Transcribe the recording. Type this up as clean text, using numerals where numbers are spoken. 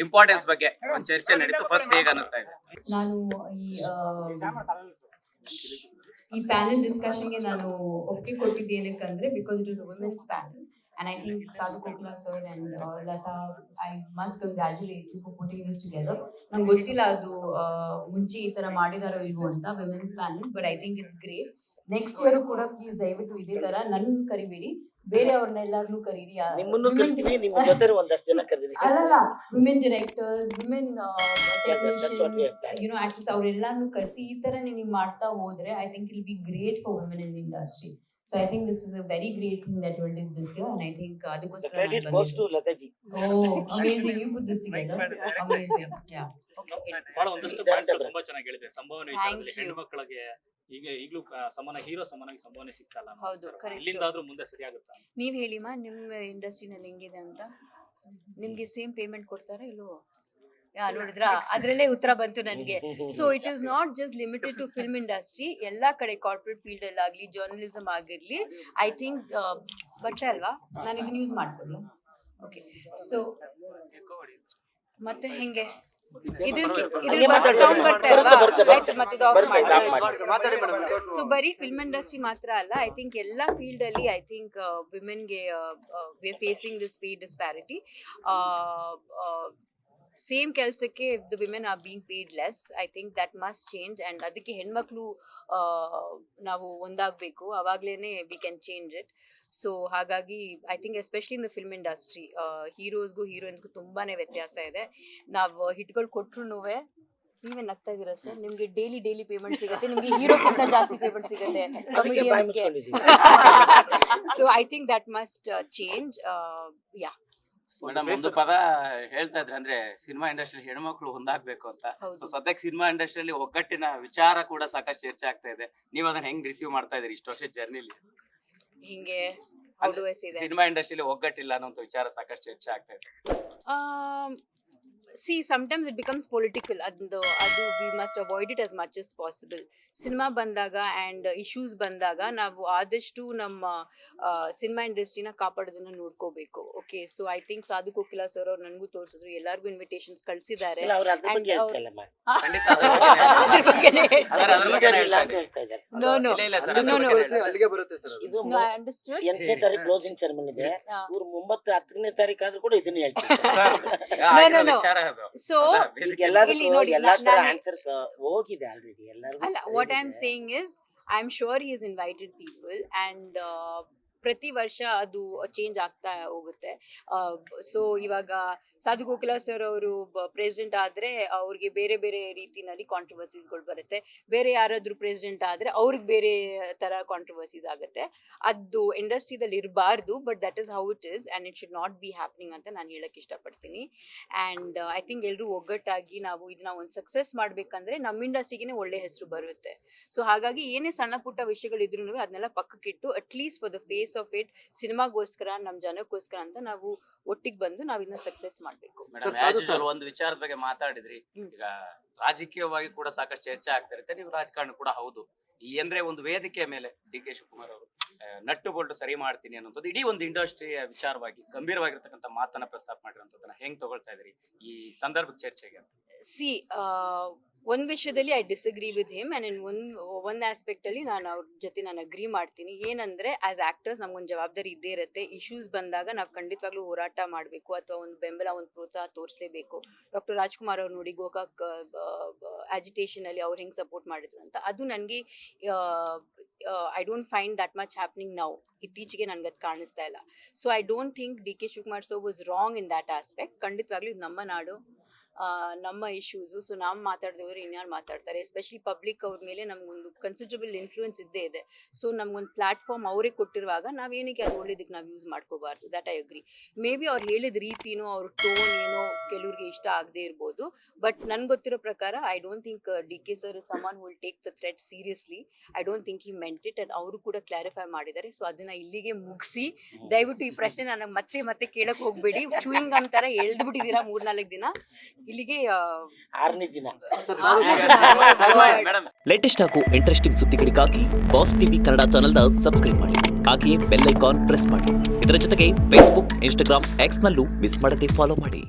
Importance ಬಗ್ಗೆ ಒಂದು ಚರ್ಚೆ ನಡೀತು. ಫಸ್ಟ್ ಹೇಗೆ ಅನಿಸ್ತಾ ಇದೆ? ನಾನು ಈ ಪ್ಯಾನೆಲ್ ಡಿಸ್ಕಷನ್ಗೆ ನಾನು ಒಪ್ಪಿಗೆ ಕೊಟ್ಟಿದ್ದೇನಕ್ಕಂದ್ರೆ because it is women's panel and I think Sadhu Kokila sir and Lata, I must congratulate you for putting this together. ನಂಗೆ ಗೊತ್ತಿಲ್ಲ ಅದು ಮುಂಚೆ ಈ ತರ ಮಾಡಿದಾರೋ ಇಲ್ವೋ ಅಂತ women's panel, but I think it's great. Next year ಕೂಡ ಪ್ಲೀಸ್ ದಯವಿಟ್ಟು ಇದೇ ತರ ನನ್ನ ಕರಿಬೇಡಿ, ಬೇರೆ ಅವ್ರನ್ನೆಲ್ಲಾರನು ಕರೀರಿ. ಅಲ್ಲಲ್ಲ, ವಿಮೆನ್ ಡೈರೆಕ್ಟರ್ಸ್, ವಿಮೆನ್ ಆಕ್ಟರ್ಸ್ ಅವ್ರೆಲ್ಲಾನು ಕರೆಸಿ ಈ ತರ ನೀವು ಮಾಡ್ತಾ ಹೋದ್ರೆ ಐ ಥಿಂಕ್ ಇಲ್ be great for women in the industry. So I think this is a very great thing that you did this year, and I think the credit goes to Lata ji. Oh, amazing! You put this together. Amazing. Yeah. ಬಹಳ ಒಂದಷ್ಟು points ತುಂಬಾ ಚೆನ್ನಾಗಿ ಹೇಳಿದೆ. ಸಂಭಾವನೆ ವಿಚಾರದಲ್ಲಿ ಹೆಣ್ಣು ಮಕ್ಕಳಿಗೆ ಈಗಲೂ ಹೀರೋ ಸಮಾನಾಗಿ ಸಂಭಾವನೆ ಸಿಗ್ತಲ್ಲ. ಇಲ್ಲಿಂದಾದ್ರೂ ಮುಂದೆ ಸರಿಯಾಗುತ್ತಾ? ನೀವ್ ಹೇಳಿಮಾ, ನಿಮ್ಮ ಇಂಡಸ್ಟ್ರಿನಲ್ಲಿ ಹೆಂಗಿದೆ ಅಂತ? ನಿಮ್ಗೆ ಸೇಮ್ ಪೇಮೆಂಟ್ ಕೊಡ್ತಾರಾ ಇಲ್ವೋ? ನೋಡಿದ್ರ, ಅದ್ರಲ್ಲೇ ಉತ್ತರ ಬಂತು ನನಗೆ. So it is not just limited to film industry, ಎಲ್ಲಾ ಕಡೆ ಕಾರ್ಪೊರೇಟ್ ಫೀಲ್ಡ್ ಅಲ್ಲಿ ಆಗ್ಲಿ, ಜರ್ನಲಿಸಮ್ ಆಗಿರ್ಲಿ, ಐ ಥಿಂಕ್ ಬಟ್ಟೆ ಅಲ್ವಾ, ನಾನು ಇದನ್ನ ಯೂಸ್ ಮಾಡ್ಕೊಡ್ಲ. ಓಕೆ, ಸೊ ಮತ್ತೆ ಹೆಂಗೆ ಸೊ ಬರೀ ಫಿಲ್ಮ್ ಇಂಡಸ್ಟ್ರಿ ಮಾತ್ರ ಅಲ್ಲ, ಐ ಥಿಂಕ್ ಎಲ್ಲಾ ಫೀಲ್ಡ್ ಅಲ್ಲಿ ಐ ಥಿಂಕ್ ವಿಮೆನ್ಗೆ we are facing this pay disparity. Same ಕೆಲಸಕ್ಕೆ the women are being paid less. I think that must change, and ಅದಕ್ಕೆ ಹೆಣ್ಮಕ್ಳು ನಾವು ಒಂದಾಗಬೇಕು, ಅವಾಗ್ಲೇನೆ we can change it. So ಹಾಗಾಗಿ I think especially in the film industry ಹೀರೋಸ್ಗೂ ಹೀರೋಯಿನ್ಸ್ಗೂ ತುಂಬಾನೇ ವ್ಯತ್ಯಾಸ ಇದೆ. ನಾವು ಹಿಟ್ಗಳು ಕೊಟ್ರು ನೀವೇ ನಗ್ತಾ ಇದೀರಾ ಸರ್? ನಿಮ್ಗೆ ಡೈಲಿ ಪೇಮೆಂಟ್ ಸಿಗುತ್ತೆ, ನಿಮ್ಗೆ ಹೀರೋಕ್ಕಿಂತ ಜಾಸ್ತಿ ಪೇಮೆಂಟ್ ಸಿಗುತ್ತೆ ಕಾಮಿಡಿಯನ್ಸ್ಗೆ. So I think that must change. Yeah madam, ಒಂದು ಪದ ಹೇಳ್ತಾ ಇದ್ರೆ ಅಂದ್ರೆ ಸಿನಿಮಾ ಇಂಡಸ್ಟ್ರಿ ಹೆಣ್ಮಕ್ಳು ಹೊಂದಾಗ್ಬೇಕು ಅಂತ. ಸೊ ಸದ್ಯಕ್ಕೆ ಸಿನಿಮಾ ಇಂಡಸ್ಟ್ರಿಯಲ್ಲಿ ಒಗ್ಗಟ್ಟಿನ ವಿಚಾರ ಕೂಡ ಸಾಕಷ್ಟು ಚರ್ಚೆ ಆಗ್ತಾ ಇದೆ. ನೀವ್ ಅದನ್ನ ಹೆಂಗ್ ರಿಸೀವ್ ಮಾಡ್ತಾ ಇದೀರಿ ಇಷ್ಟು ವರ್ಷದ ಜರ್ನಿಲಿ? ಹಿಂಗೆ ಸಿನಿಮಾ ಇಂಡಸ್ಟ್ರಿಯಲ್ಲಿ ಒಗ್ಗಟ್ಟಿಲ್ಲ ಅನ್ನೋ ವಿಚಾರ ಸಾಕಷ್ಟು ಚರ್ಚೆ ಆಗ್ತಾ ಇದೆ. See, sometimes it becomes political. Adu we must avoid it as much as possible. Cinema bandaga and issues bandaga ನಾವು ಆದಷ್ಟು ನಮ್ಮ ಸಿನಿಮಾ ಇಂಡಸ್ಟ್ರಿನ ಕಾಪಾಡೋದನ್ನ ನೋಡ್ಕೋಬೇಕು. ಓಕೆ, ಸೊ ಐ ಥಿಂಕ್ ಸಾಧು ಕೋಕಿಲಾ ಸರ್ ಅವ್ರು ನನಗೂ ತೋರಿಸಿದ್ರು, ಎಲ್ಲರಿಗೂ ಇನ್ವಿಟೇಷನ್ಸ್ ಕಳಿಸಿದ್ದಾರೆ. So what I'm saying is I'm sure he has invited people, and ಪ್ರತಿ ವರ್ಷ ಅದು ಚೇಂಜ್ ಆಗ್ತಾ ಹೋಗುತ್ತೆ. ಸೊ ಇವಾಗ ಸಾಧು ಕೋಕಿಲಾ ಸರ್ ಅವರು ಪ್ರೆಸಿಡೆಂಟ್ ಆದ್ರೆ ಅವ್ರಿಗೆ ಬೇರೆ ಬೇರೆ ರೀತಿನಲ್ಲಿ ಕಾಂಟ್ರವರ್ಸೀಸ್ಗಳು ಬರುತ್ತೆ, ಬೇರೆ ಯಾರಾದ್ರೂ ಪ್ರೆಸಿಡೆಂಟ್ ಆದ್ರೆ ಅವ್ರಿಗೆ ಬೇರೆ ತರ ಕಾಂಟ್ರವರ್ಸೀಸ್ ಆಗುತ್ತೆ. ಅದು ಇಂಡಸ್ಟ್ರಿದಲ್ಲಿ ಇರಬಾರ್ದು, but that is how it is and it should not be happening ಅಂತ ನಾನು ಹೇಳಕ್ ಇಷ್ಟಪಡ್ತೀನಿ. ಅಂಡ್ ಐ ಥಿಂಕ್ ಎಲ್ಲರೂ ಒಗ್ಗಟ್ಟಾಗಿ ನಾವು ಇದನ್ನ ಒಂದು ಸಕ್ಸಸ್ ಮಾಡ್ಬೇಕಂದ್ರೆ ನಮ್ಮ ಇಂಡಸ್ಟ್ರಿಗೇನೆ ಒಳ್ಳೆ ಹೆಸರು ಬರುತ್ತೆ. ಸೊ ಹಾಗಾಗಿ ಏನೇ ಸಣ್ಣ ಪುಟ್ಟ ವಿಷಯಗಳಿದ್ರು ಅದನ್ನೆಲ್ಲ ಪಕ್ಕಕ್ಕಿಟ್ಟು at least for the face of it, ಸಿನಿಮಾಗೋಸ್ಕರ, ನಮ್ ಜನಕ್ಕೋಸ್ಕರ ಅಂತ ನಾವು ಒಟ್ಟಿಗೆ ಬಂದು ನಾವ್ ಇದನ್ನ ಸಕ್ಸಸ್ ಮಾಡ್ಬೇಕು. ಒಂದು ವಿಚಾರದ ಬಗ್ಗೆ ಮಾತಾಡಿದ್ರಿ, ಈಗ ರಾಜಕೀಯವಾಗಿ ಕೂಡ ಸಾಕಷ್ಟು ಚರ್ಚೆ ಆಗ್ತಾ ಇರುತ್ತೆ, ನೀವು ರಾಜಕಾರಣ ಕೂಡ ಹೌದು. ಈ ಅಂದ್ರೆ ಒಂದು ವೇದಿಕೆ ಮೇಲೆ ಡಿ ಕೆ ಶಿವಕುಮಾರ್ ಅವರು ನಟ್ಟು ಬೋಲ್ಟ್ ಸರಿ ಮಾಡ್ತೀನಿ ಅನ್ನೋದು ಇಡೀ ಒಂದು ಇಂಡಸ್ಟ್ರಿಯ ವಿಚಾರವಾಗಿ ಗಂಭೀರವಾಗಿರ್ತಕ್ಕಂಥ ಮಾತನ್ನ ಪ್ರಸ್ತಾಪ ಮಾಡಿರೋಂಥದ್ದನ್ನ ಹೆಂಗ್ ತಗೊಳ್ತಾ ಇದ್ರಿ ಈ ಸಂದರ್ಭದ ಚರ್ಚೆಗೆ? ಸಿ, ಒಂದ್ ವಿಷಯದಲ್ಲಿ I disagree with him, and ಒಂದ್ ಆಸ್ಪೆಕ್ಟ್ ಅಲ್ಲಿ ನಾನು ಅವ್ರ ಜೊತೆ ನಾನು ಅಗ್ರಿ ಮಾಡ್ತೀನಿ. ಏನಂದ್ರೆ ಆಸ್ ಆಕ್ಟರ್ಸ್ ನಮ್ಗೊಂದು ಜವಾಬ್ದಾರಿ ಇದ್ದೇ ಇರುತ್ತೆ. ಇಶ್ಯೂಸ್ ಬಂದಾಗ ನಾವು ಖಂಡಿತವಾಗ್ಲೂ ಹೋರಾಟ ಮಾಡಬೇಕು, ಅಥವಾ ಒಂದು ಬೆಂಬಲ, ಒಂದು ಪ್ರೋತ್ಸಾಹ ತೋರಿಸಲೇಬೇಕು. ಡಾಕ್ಟರ್ ರಾಜ್ಕುಮಾರ್ ಅವ್ರು ನೋಡಿ ಗೋಕಾಕ್ ಅಜಿಟೇಷನ್ ಅಲ್ಲಿ ಅವ್ರು ಹೆಂಗ್ ಸಪೋರ್ಟ್ ಮಾಡಿದ್ರು ಅಂತ, ಅದು ನನಗೆ I don't find that much happening now. ಇತ್ತೀಚೆಗೆ ನನ್ಗೆ ಅದು ಕಾಣಿಸ್ತಾ ಇಲ್ಲ. So I don't think D K Shivakumar sir was wrong in that aspect. ಖಂಡಿತವಾಗ್ಲೂ ಇದು ನಮ್ಮ ನಾಡು, ನಮ್ಮ ಇಶ್ಯೂಸು. ಸೊ ನಾವು ಮಾತಾಡಿದವರು ಇನ್ಯಾರು ಮಾತಾಡ್ತಾರೆ? ಎಸ್ಪೆಷಲಿ ಪಬ್ಲಿಕ್ ಅವ್ರ ಮೇಲೆ ನಮ್ಗೊಂದು ಕನ್ಸಿಡರಬಲ್ ಇನ್ಫ್ಲೂಯೆನ್ಸ್ ಇದ್ದೇ ಇದೆ. ಸೊ ನಮ್ಗೊಂದು ಪ್ಲಾಟ್ಫಾರ್ಮ್ ಅವರೇ ಕೊಟ್ಟಿರುವಾಗ ನಾವೇನಕ್ಕೆ ಅದು ಒಳ್ಳೇದಕ್ಕೆ ನಾವು ಯೂಸ್ ಮಾಡ್ಕೋಬಾರ್ದು. That I agree. Maybe ಅವ್ರು ಹೇಳಿದ ರೀತಿನೋ ಅವ್ರ ಟೋನ್ ಏನೋ ಕೆಲವ್ರಿಗೆ ಇಷ್ಟ ಆಗದೆ ಇರ್ಬೋದು, ಬಟ್ ನನ್ಗೆ ಗೊತ್ತಿರೋ ಪ್ರಕಾರ I don't think D K sir summon will take the threat seriously. I don't think he meant it, and ಅವರು ಕೂಡ ಕ್ಲಾರಿಫೈ ಮಾಡಿದ್ದಾರೆ. ಸೊ ಅದನ್ನ ಇಲ್ಲಿಗೆ ಮುಗಿಸಿ, ದಯವಿಟ್ಟು ಈ ಪ್ರಶ್ನೆ ನನಗೆ ಮತ್ತೆ ಕೇಳಕ್ ಹೋಗ್ಬೇಡಿ. ಚೂಯಿಂಗ್ ಗಮ್ ತರ ಎಳ್ದು ಬಿಟ್ಟಿದ್ದೀರಾ 3-4 ದಿನ. ಇಲ್ಲಿಗೆ 6ನೇ ದಿನ. ಲೇಟೆಸ್ಟ್ ಹಾಗೂ ಇಂಟ್ರೆಸ್ಟಿಂಗ್ ಸುದ್ದಿಗಳಿಗಾಗಿ ಬಾಸ್ ಟಿವಿ ಕನ್ನಡ ಚಾನೆಲ್ನ ಸಬ್ಸ್ಕ್ರೈಬ್ ಮಾಡಿ, ಹಾಗೆ ಬೆಲ್ ಐಕಾನ್ ಪ್ರೆಸ್ ಮಾಡಿ. ಇದರ ಜೊತೆಗೆ ಫೇಸ್ಬುಕ್, ಇನ್ಸ್ಟಾಗ್ರಾಮ್, ಎಕ್ಸ್ ನಲ್ಲೂ ಮಿಸ್ ಮಾಡದೆ ಫಾಲೋ ಮಾಡಿ.